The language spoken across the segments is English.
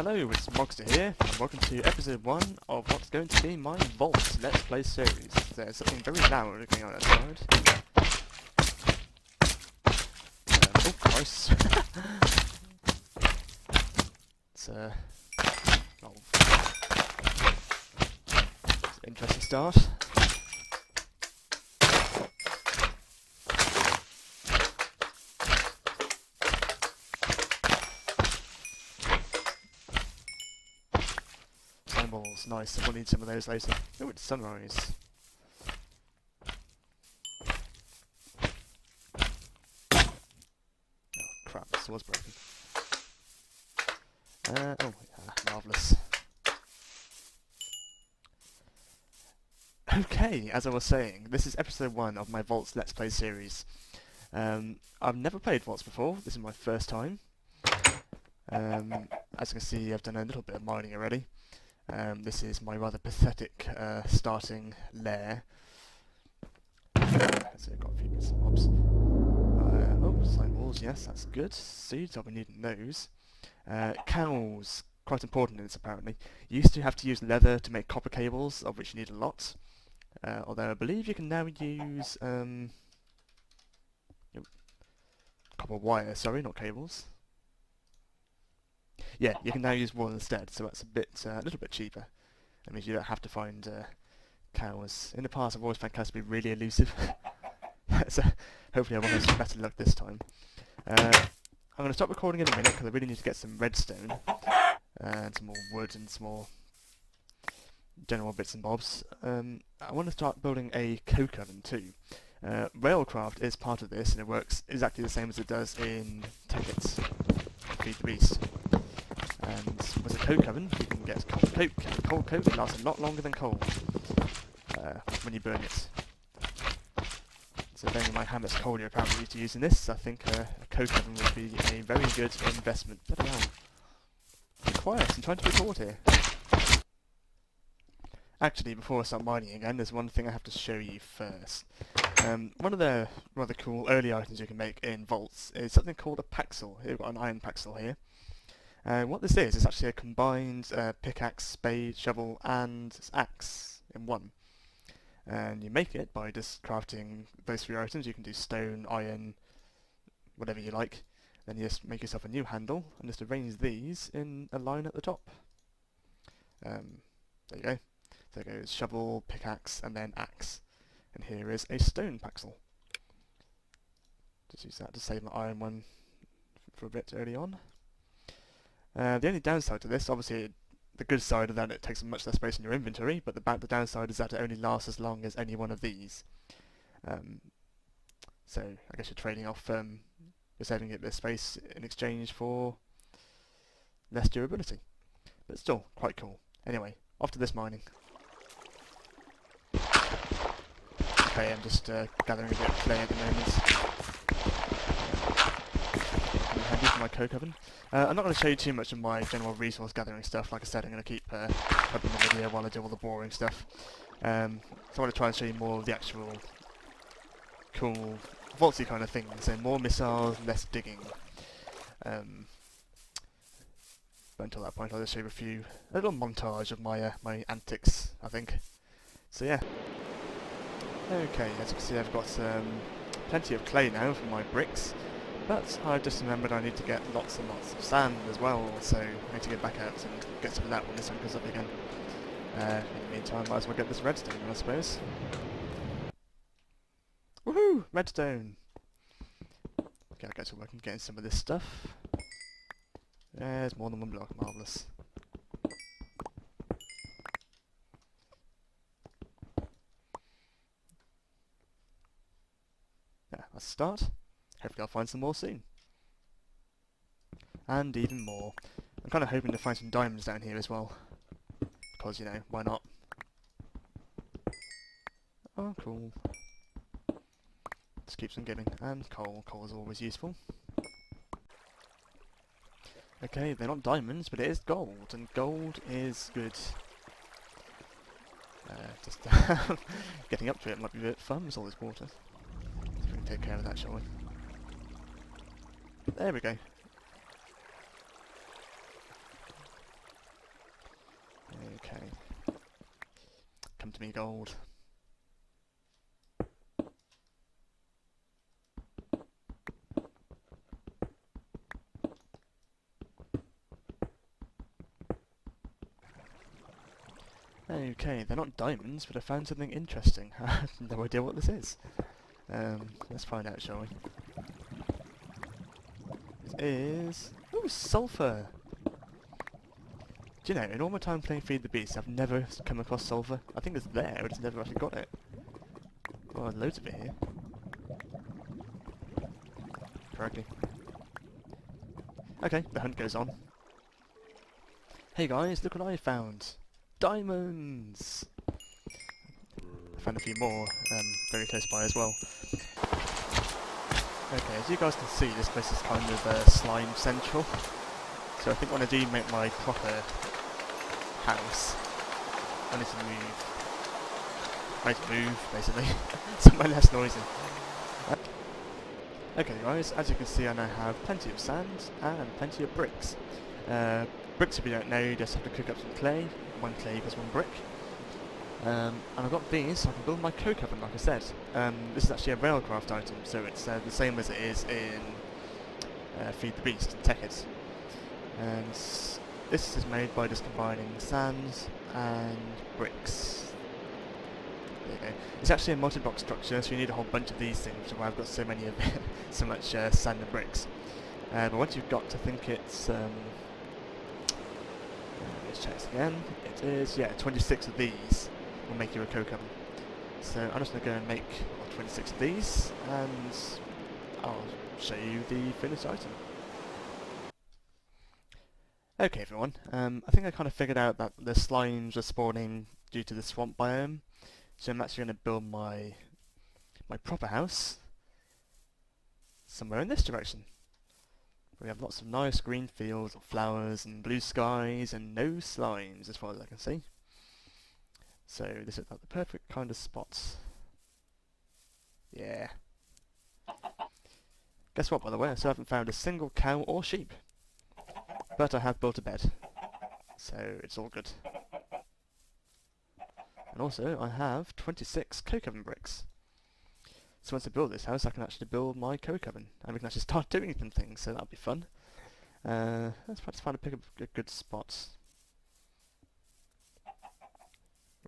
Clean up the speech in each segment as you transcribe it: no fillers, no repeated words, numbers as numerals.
Hello, it's Mogster here, and welcome to episode 1 of what's going to be my Voltz Let's Play series. There's something very loud going on outside. Oh Christ. It's an interesting start. Balls, nice, I will need some of those later. Oh, it's sunrise. Oh crap, this was broken. Oh yeah, marvellous. Okay, as I was saying, this is episode 1 of my Voltz Let's Play series. I've never played Voltz before, this is my first time. As you can see, I've done a little bit of mining already. This is my rather pathetic starting lair. So I've got a few bits and bobs. Oh, slime balls, yes, that's good. Seeds, I'll be needing those. Cows, quite important in this apparently. You used to have to use leather to make copper cables, of which you need a lot. Although I believe you can now use copper wire, sorry, not cables. Yeah, you can now use wool instead, so that's a little bit cheaper. That means you don't have to find cows. In the past, I've always found cows to be really elusive. So hopefully I will have some better luck this time. I'm going to stop recording in a minute because I really need to get some redstone and some more wood and some more general bits and bobs. I want to start building a coke oven too. Railcraft is part of this, and it works exactly the same as it does in Tickets. Feed the Beast. And with a coke oven, you can get cold coke. And cold coke lasts a lot longer than coal when you burn it. So bearing in mind how much coal you're apparently used to using this, I think a coke oven would be a very good investment. Bloody hell. Be quiet, I'm trying to record here. Actually, before I start mining again, there's one thing I have to show you first. One of the rather cool early items you can make in Voltz is something called a paxel. Here we've got an iron paxel here. What this is actually a combined pickaxe, spade, shovel and axe in one. And you make it by just crafting those 3 items. You can do stone, iron, whatever you like. Then you just make yourself a new handle and just arrange these in a line at the top. There you go. So it goes shovel, pickaxe and then axe. And here is a stone paxel. Just use that to save my iron one for a bit early on. The only downside to this, obviously the good side of that, it takes much less space in your inventory, but the downside is that it only lasts as long as any one of these. So I guess you're trading off, you're saving a bit of space in exchange for less durability. But still, quite cool. Anyway, off to this mining. Okay, I'm just gathering a bit of clay at the moment. Handy for my coke oven. I'm not going to show you too much of my general resource gathering stuff. Like I said, I'm going to keep uploading the video while I do all the boring stuff. So I want to try and show you more of the actual cool Voltzy kind of things. So more missiles, less digging. But until that point, I'll just show you a little montage of my my antics, I think. So yeah. Okay, as you can see, I've got plenty of clay now for my bricks. But I just remembered I need to get lots and lots of sand as well, so I need to get back out and get some of that when the sun comes up again. In the meantime, might as well get this redstone, I suppose. Woohoo! Redstone! Okay, I'll get to work and getting some of this stuff. There's more than one block, marvellous. Yeah, let's start. Hopefully I'll find some more soon. And even more. I'm kind of hoping to find some diamonds down here as well. Because, you know, why not? Oh, cool. Just keeps on giving. And coal. Coal is always useful. Okay, they're not diamonds, but it is gold. And gold is good. Just getting up to it might be a bit fun with all this water. So we can take care of that, shall we? There we go. Okay. Come to me, gold. Okay, they're not diamonds, but I found something interesting. I have no idea what this is. Let's find out, shall we? It is... Ooh, sulphur! Do you know, in all my time playing Feed the Beast, I've never come across sulphur. I think it's there, but just never actually got it. Oh, there's loads of it here. Correctly. Okay, the hunt goes on. Hey guys, look what I found! Diamonds! I found a few more, very close by as well. Okay, as you guys can see, this place is kind of slime central. So I think when I do make my proper house, I need to move. I need to move, basically. Somewhere less noisy. Okay guys, as you can see I now have plenty of sand and plenty of bricks. Bricks, if you don't know, you just have to cook up some clay. 1 clay equals 1 brick. And I've got these so I can build my coke oven, like I said. This is actually a railcraft item, so it's the same as it is in Feed the Beast and Tech-It. And this is made by just combining sand and bricks. There you go. It's actually a multi-block structure, so you need a whole bunch of these things, which is why I've got so many of it, so much sand and bricks. But once you've got to think it's... let's check this again. It is, yeah, 26 of these will make you a coke oven. So I'm just going to go and make 26 of these, and I'll show you the finished item. Okay everyone, I think I kind of figured out that the slimes are spawning due to the swamp biome, so I'm actually going to build my proper house somewhere in this direction. We have lots of nice green fields of flowers and blue skies and no slimes as far as I can see. So this is like the perfect kind of spot. Yeah. Guess what, by the way, I still haven't found a single cow or sheep. But I have built a bed. So it's all good. And also I have 26 coke oven bricks. So once I build this house I can actually build my coke oven. And we can actually start doing some things, so that'll be fun. Let's perhaps find a good spot.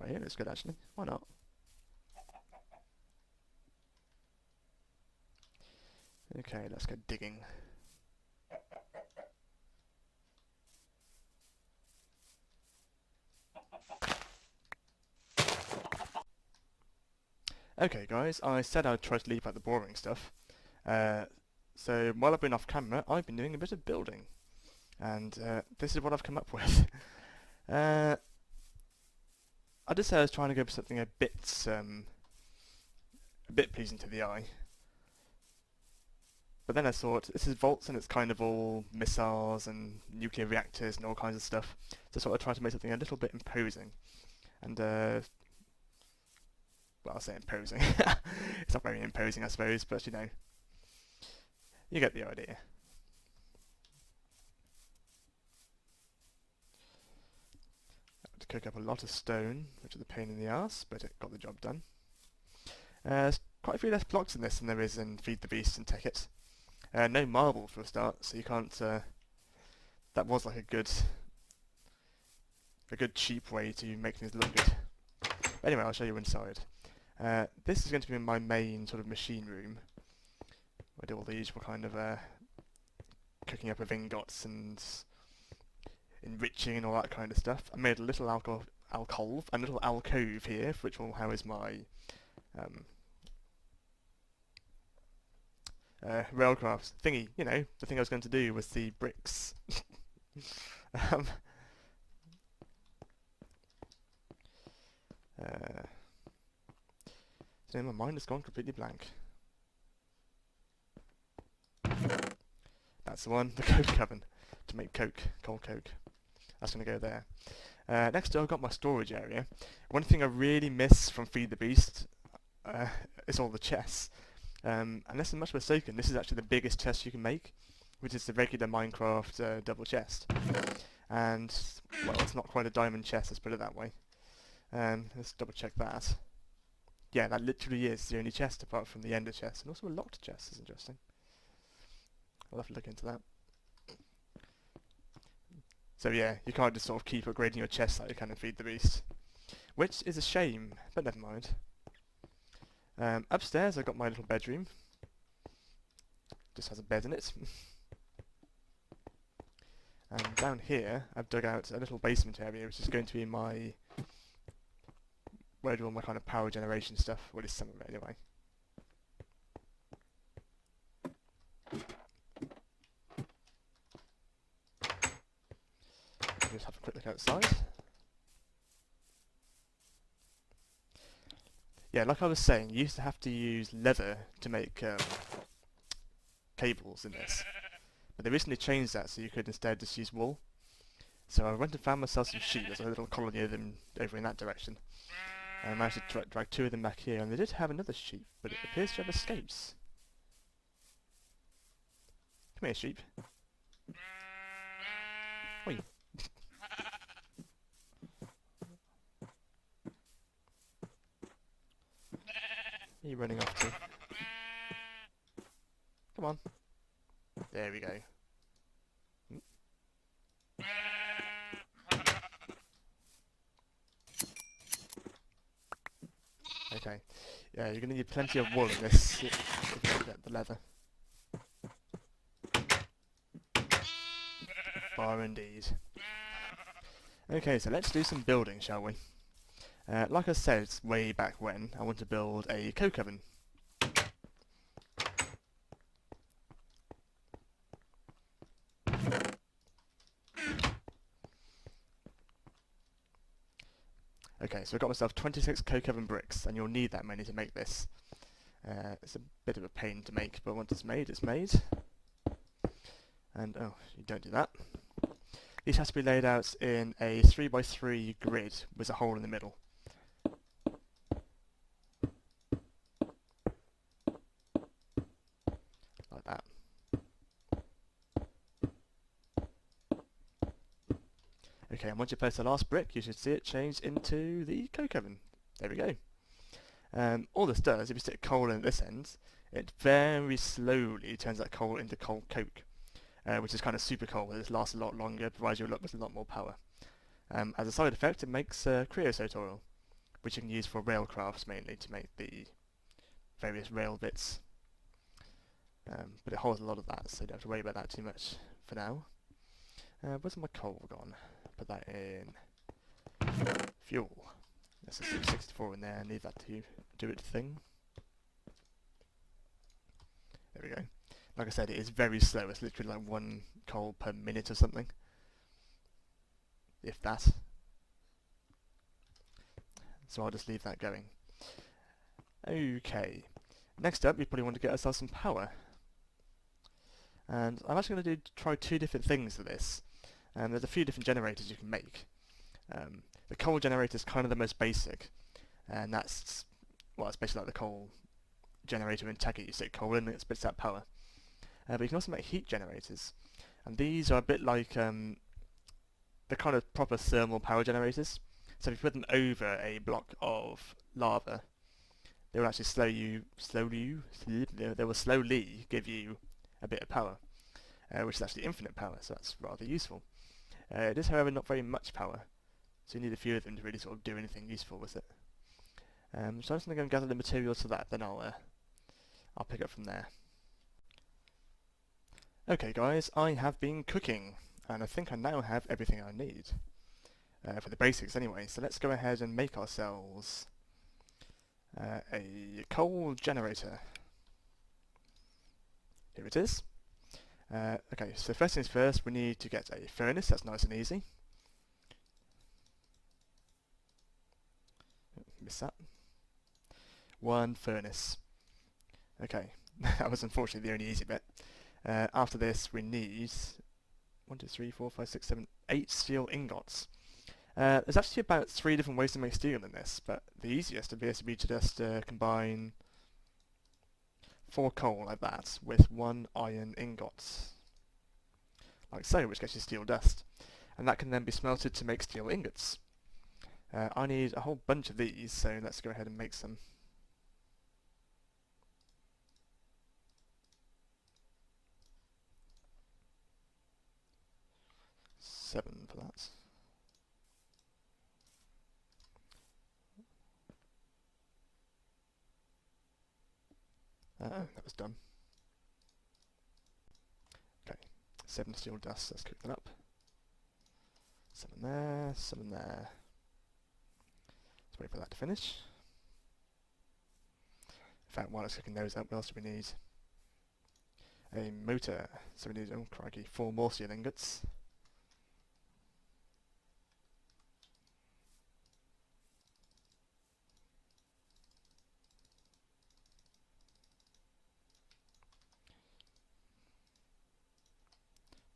Right here is good actually, why not? Okay, let's go digging. Okay guys, I said I'd try to leave out the boring stuff. So while I've been off camera, I've been doing a bit of building. And this is what I've come up with. I did say I was trying to go for something a bit pleasing to the eye. But then I thought, this is Voltz and it's kind of all missiles and nuclear reactors and all kinds of stuff. So I thought I'd try to make something a little bit imposing. And well, I'll say imposing. It's not very imposing, I suppose, but you know, you get the idea. I had to cook up a lot of stone, which is a pain in the arse, but it got the job done. There's quite a few less blocks in this than there is in Feed the Beast and Tech-It. No marble for a start, so you can't. That was like a good cheap way to make things look good. But anyway, I'll show you inside. This is going to be my main sort of machine room. I do all the usual kind of cooking up of ingots and enriching and all that kind of stuff. I made a little alcove, a little alcove here, which will house my railcraft thingy. You know, the thing I was going to do was the bricks. So my mind has gone completely blank. That's the one, the coke oven, to make coke, cold coke. That's going to go there. Next I've got my storage area. One thing I really miss from Feed the Beast is all the chests. Unless I'm much mistaken, this is actually the biggest chest you can make, which is the regular Minecraft double chest. and, well, it's not quite a diamond chest, let's put it that way. Let's double check that. Yeah, that literally is the only chest apart from the ender chest, and also a locked chest is interesting. I'll have to look into that. So yeah, you can't just sort of keep upgrading your chest like you can in Feed the Beast. Which is a shame, but never mind. Upstairs I've got my little bedroom. Just has a bed in it. And down here I've dug out a little basement area which is going to be my... where I do all my kind of power generation stuff. Well, it's some of it anyway. Just have a quick look outside. Yeah, like I was saying, you used to have to use leather to make cables in this. But they recently changed that so you could instead just use wool. So I went and found myself some sheep. There's a little colony of them over in that direction. And I managed to drag 2 of them back here, and they did have another sheep, but it appears to have escaped. Come here, sheep. Oi. Where are you running off to? Come on. There we go. Okay. Yeah, you're going to need plenty of wool in this if you get the leather. Far indeed. Okay, so let's do some building, shall we? Like I said way back when, I want to build a coke oven. Okay, so I've got myself 26 coke oven bricks, and you'll need that many to make this. It's a bit of a pain to make, but once it's made, it's made. And, oh, you don't do that. These has to be laid out in a 3x3 grid with a hole in the middle. Like that. Okay, and once you place the last brick, you should see it change into the coke oven. There we go. All this does, if you stick coal in at this end, it very slowly turns that coal into coal coke, which is kind of super coal. It lasts a lot longer, provides you with a lot more power. As a side effect, it makes creosote oil, which you can use for rail crafts mainly to make the various rail bits. But it holds a lot of that, so you don't have to worry about that too much for now. Where's my coal gone? Put that in fuel. Let's just stick 64 in there and leave that to do its thing. There we go. Like I said, it is very slow. It's literally like 1 coal per minute or something. If that. So I'll just leave that going. Okay. Next up, we probably want to get ourselves some power. And I'm actually going to try 2 different things for this. There's a few different generators you can make. The coal generator is kind of the most basic, and that's, well, it's basically like the coal generator in Tekkit. You stick coal in and it spits out power. But you can also make heat generators, and these are a bit like the kind of proper thermal power generators. So if you put them over a block of lava, they will actually they will slowly give you a bit of power, which is actually infinite power, so that's rather useful. It is, however, not very much power, so you need a few of them to really sort of do anything useful with it. So I'm just going to go and gather the materials for that, then I'll pick up from there. Okay guys, I have been cooking, and I think I now have everything I need. For the basics anyway, so let's go ahead and make ourselves a coal generator. Here it is. Okay, so first things first, we need to get a furnace. That's nice and easy. Miss that. 1 furnace. Okay, that was unfortunately the only easy bit. After this, we need 1, 2, 3, 4, 5, 6, 7, 8 steel ingots. There's actually about 3 different ways to make steel in this, but the easiest appears to be to just combine 4 coal like that with 1 iron ingot, like so, which gets you steel dust. and that can then be smelted to make steel ingots. I need a whole bunch of these, so let's go ahead and make some. Seven for that. That was done. Okay, 7 steel dust, let's cook that up. 7 there, 7 there. Let's wait for that to finish. In fact, while it's cooking those up, what else do we need? A motor. So we need, oh crikey, 4 more steel ingots.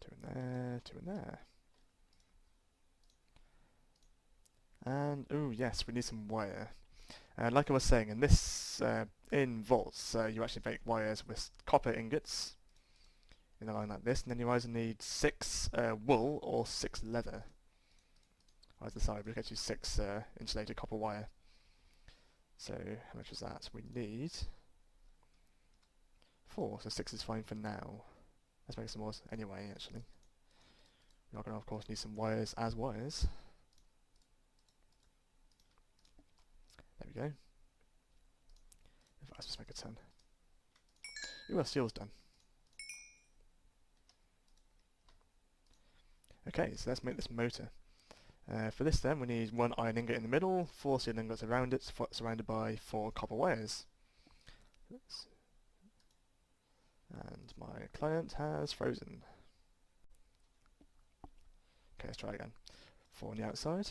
Two in there, 2 in there. And, oh yes, we need some wire. Like I was saying, in this, in Voltz, you actually make wires with copper ingots in a line like this, and then you either need 6 wool or 6 leather. Either side, we'll get you 6 insulated copper wire. So, how much was that? We need 4, so 6 is fine for now. Let's make some more anyway, actually. We are going to, of course, need some wires as wires. There we go. If I just make a 10. Ooh, our steel's done. Okay, so let's make this motor. For this then, we need 1 iron ingot in the middle, 4 steel ingots around it, surrounded by 4 copper wires. Oops. And my client has frozen. Okay, let's try again. 4 on the outside.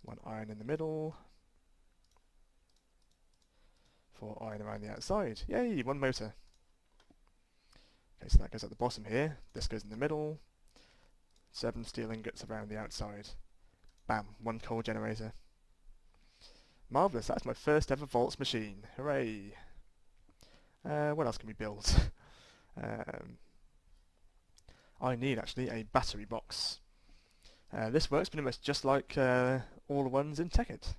1 iron in the middle. 4 iron around the outside. Yay, 1 motor. Okay, so that goes at the bottom here. This goes in the middle. 7 steel ingots around the outside. Bam, 1 coal generator. Marvellous, that's my first ever Voltz machine. Hooray! What else can we build? I need actually a battery box. This works pretty much just like all the ones in Tekkit.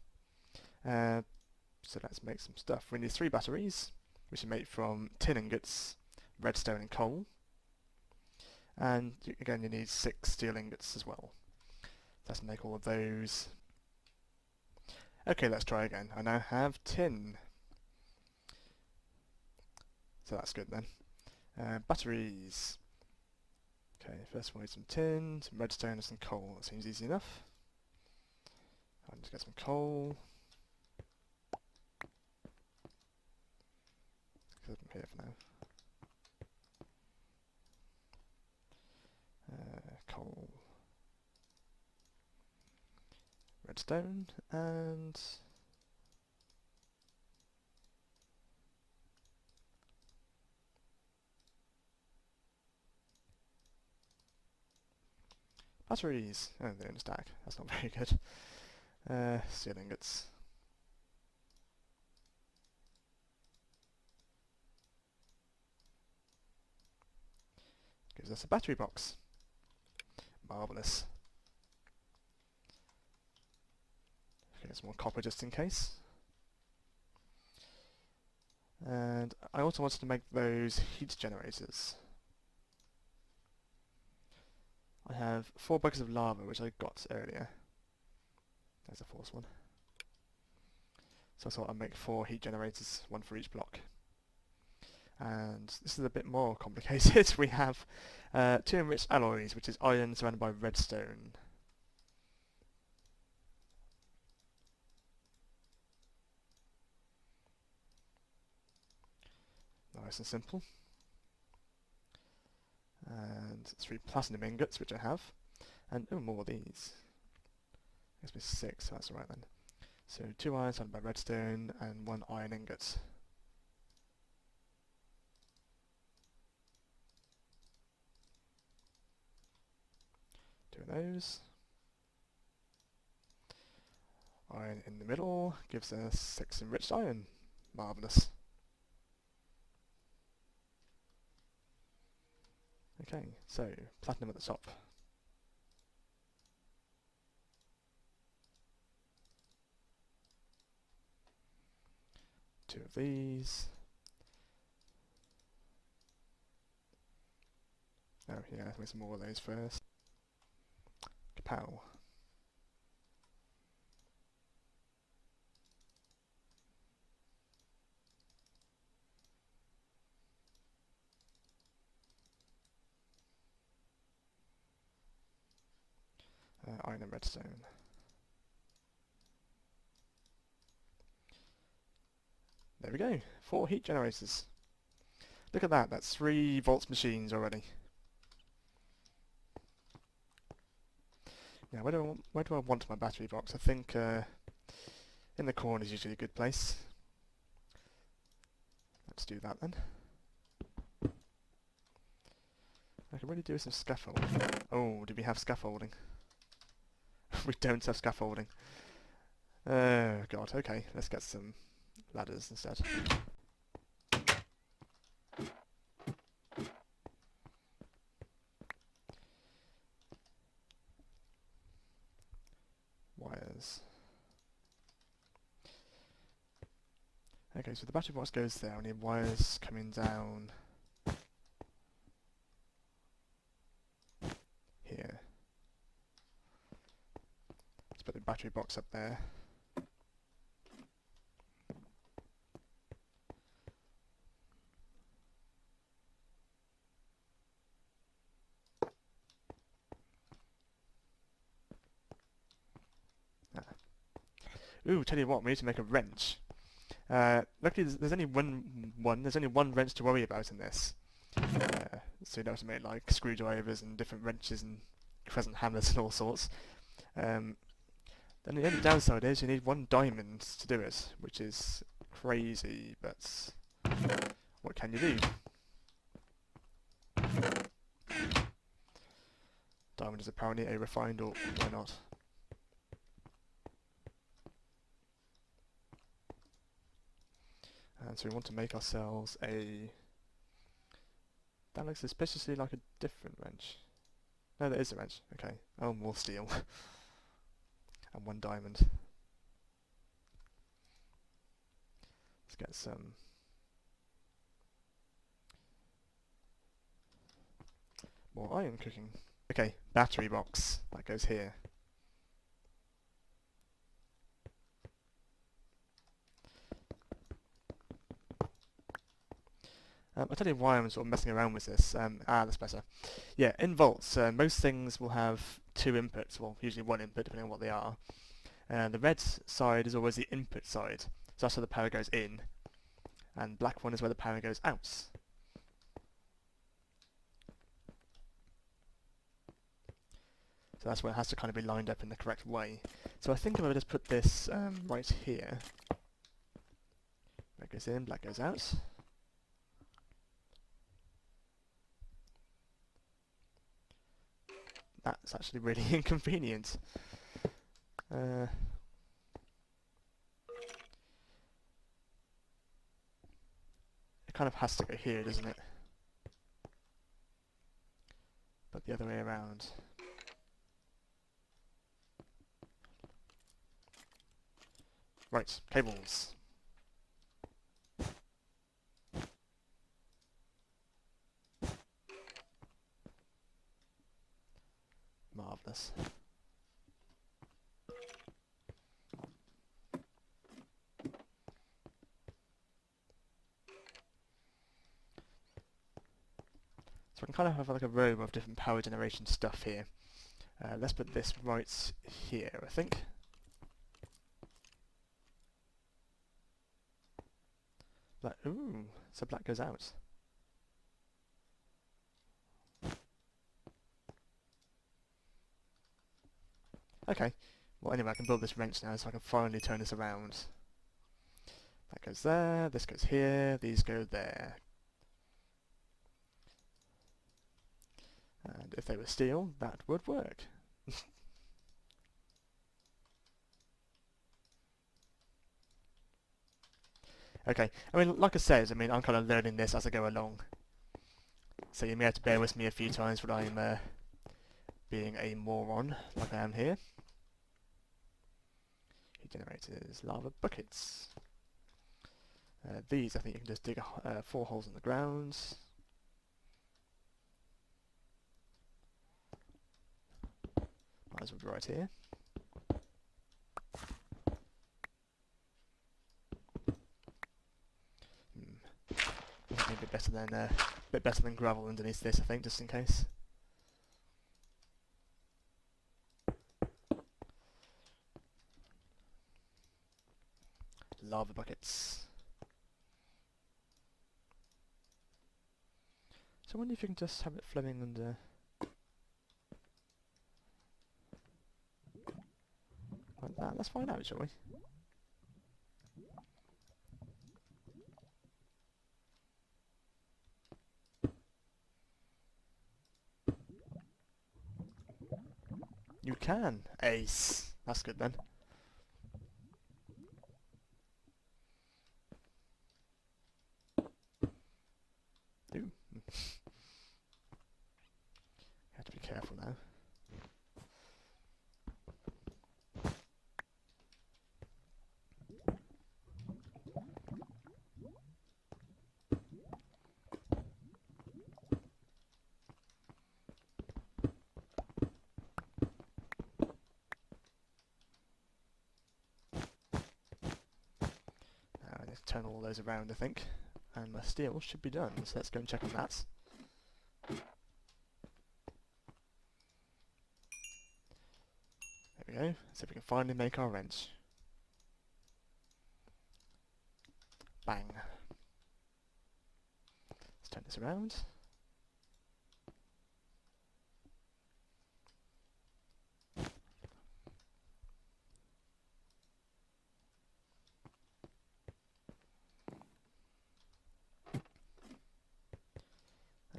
So let's make some stuff. We need 3 batteries, which are made from tin ingots, redstone and coal. And again you need 6 steel ingots as well. Let's make all of those. Okay, let's try again. I now have tin. So that's good then. Batteries. Okay, first we need some tin, some redstone and some coal. That seems easy enough. I'll just get some coal. Put them here for now. Coal. Redstone and batteries. Oh, they're in a stack. That's not very good. Steel ingots. Gives us a battery box. Marvellous. Get some more copper just in case. And I also wanted to make those heat generators. I have 4 buckets of lava, which I got earlier. There's a 4th one. So I thought I'd make 4 heat generators, 1 for each block. And this is a bit more complicated. We have 2 enriched alloys, which is iron surrounded by redstone. Nice and simple. And 3 platinum ingots, which I have. And oh, more of these. I guess we're 6, so that's alright then. So 2 iron surrounded by redstone and 1 iron ingot. 2 of those. Iron in the middle gives us 6 enriched iron. Marvellous. Okay, so platinum at the top. Two of these. Oh yeah, let's make some more of those first. Kapow. Iron and redstone. There we go, 4 heat generators. Look at that, that's 3 Voltz machines already. Now, where do I want my battery box? I think in the corner is usually a good place. Let's do that then. I could really do with some scaffolding. Oh, do we have scaffolding? We don't have scaffolding. Oh god, okay, let's get some ladders instead. Wires. Okay, so the battery box goes there. I need wires coming down here. Let's put the battery box up there. Ooh, tell you what, we need to make a wrench. Luckily, there's only one wrench to worry about in this. So you don't have to make like screwdrivers and different wrenches and crescent hammers and all sorts. Then the only downside is you need 1 diamond to do it, which is crazy, but what can you do? Diamond is apparently a refined ore, why not? And so we want to make ourselves a... That looks suspiciously like a different wrench. No, there is a wrench. Okay. Oh, more steel. And 1 diamond. Let's get some... more iron cooking. Okay, battery box. That goes here. I'll tell you why I'm sort of messing around with this. That's better. Yeah, in Voltz, most things will have 2 inputs, well, usually 1 input, depending on what they are. The red side is always the input side, so that's where the power goes in, and black one is where the power goes out. So that's where it has to kind of be lined up in the correct way. So I think if I just put this right here, red goes in, black goes out. That's actually really inconvenient. It kind of has to go here, doesn't it? But the other way around. Right, cables. Marvellous. So I can kind of have like a row of different power generation stuff here. Let's put this right here, I think. Black, ooh, so black goes out. Okay, well anyway I can build this wrench now so I can finally turn this around. That goes there, this goes here, these go there. And if they were steel, that would work. Okay, I mean, like I said, I'm kind of learning this as I go along. So you may have to bear with me a few times when I'm being a moron, like I am here. Heat generators, lava buckets. These, I think you can just dig 4 holes in the ground. Might as well be right here. Maybe a bit better than gravel underneath this, I think, just in case. Lava buckets. So I wonder if you can just have it flowing under. Like that. Let's find out, shall we? You can! Ace! That's good then. Ooh. You have to be careful now. Turn all those around, I think, and my steel should be done, so let's go and check on that. There we go, let's see if we can finally make our wrench. Bang. Let's turn this around.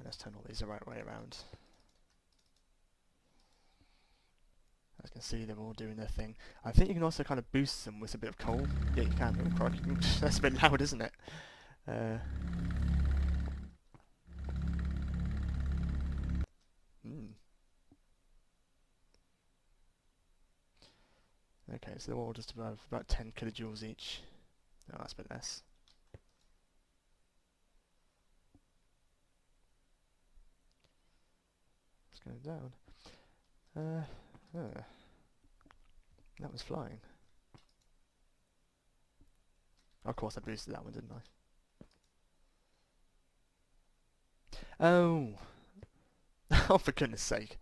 Let's turn all these the right way around. As you can see, they're all doing their thing. I think you can also kind of boost them with a bit of coal. Yeah, you can. Oh, crikey. That's a bit loud, isn't it? Okay, so they're all just about 10 kilojoules each. No, that's a bit less. Going down. That was flying. Of course I boosted that one, didn't I? Oh! Oh, for goodness sake.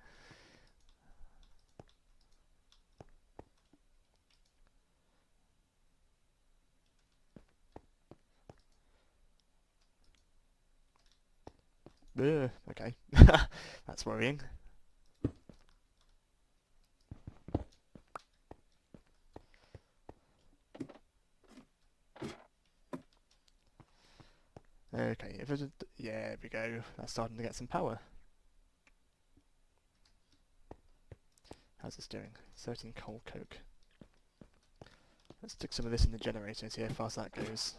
Ugh, okay. That's worrying. Okay, if it's yeah, there we go. That's starting to get some power. How's this doing? 13 coal coke. Let's stick some of this in the generator and see how fast that goes.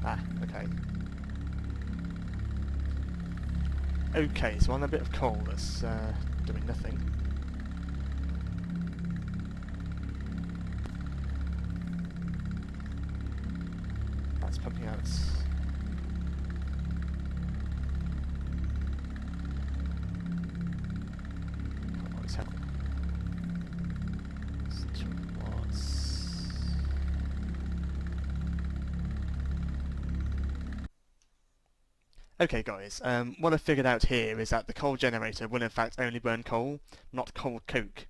Ah, okay. Okay, so on a bit of coal that's doing nothing. That's pumping out. What is happening? Okay guys, what I figured out here is that the coal generator will in fact only burn coal, not coal coke.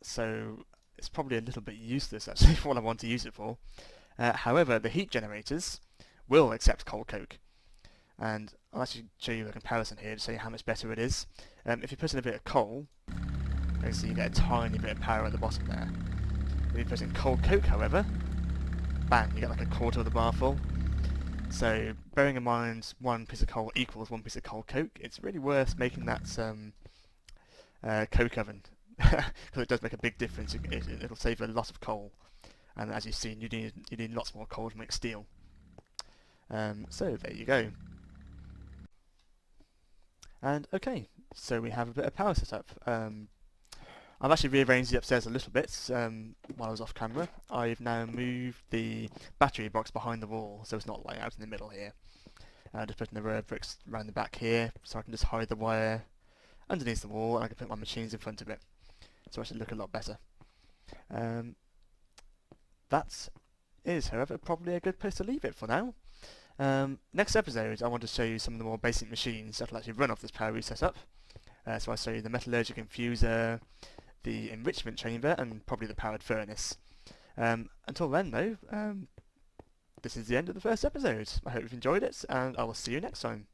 So it's probably a little bit useless actually for what I want to use it for. However, the heat generators will accept coal coke. And I'll actually show you a comparison here to show you how much better it is. If you put in a bit of coal, And so you get a tiny bit of power at the bottom there. If you put in cold coke, however, bang, you get like a quarter of the bar full. So bearing in mind one piece of coal equals one piece of cold coke, it's really worth making that coke oven, because it does make a big difference. It'll save a lot of coal, and as you've seen, you need lots more coal to make steel. So there you go. And okay, so we have a bit of power set up. I've actually rearranged the upstairs a little bit while I was off camera. I've now moved the battery box behind the wall, so it's not like out in the middle here. Just putting the row of bricks around the back here, so I can just hide the wire underneath the wall, and I can put my machines in front of it, so it should look a lot better. That is, however, probably a good place to leave it for now. Next episode, I want to show you some of the more basic machines that will actually run off this power route setup. So I'll show you the metallurgic infuser, the enrichment chamber, and probably the powered furnace. Until then, though, this is the end of the first episode. I hope you've enjoyed it, and I will see you next time.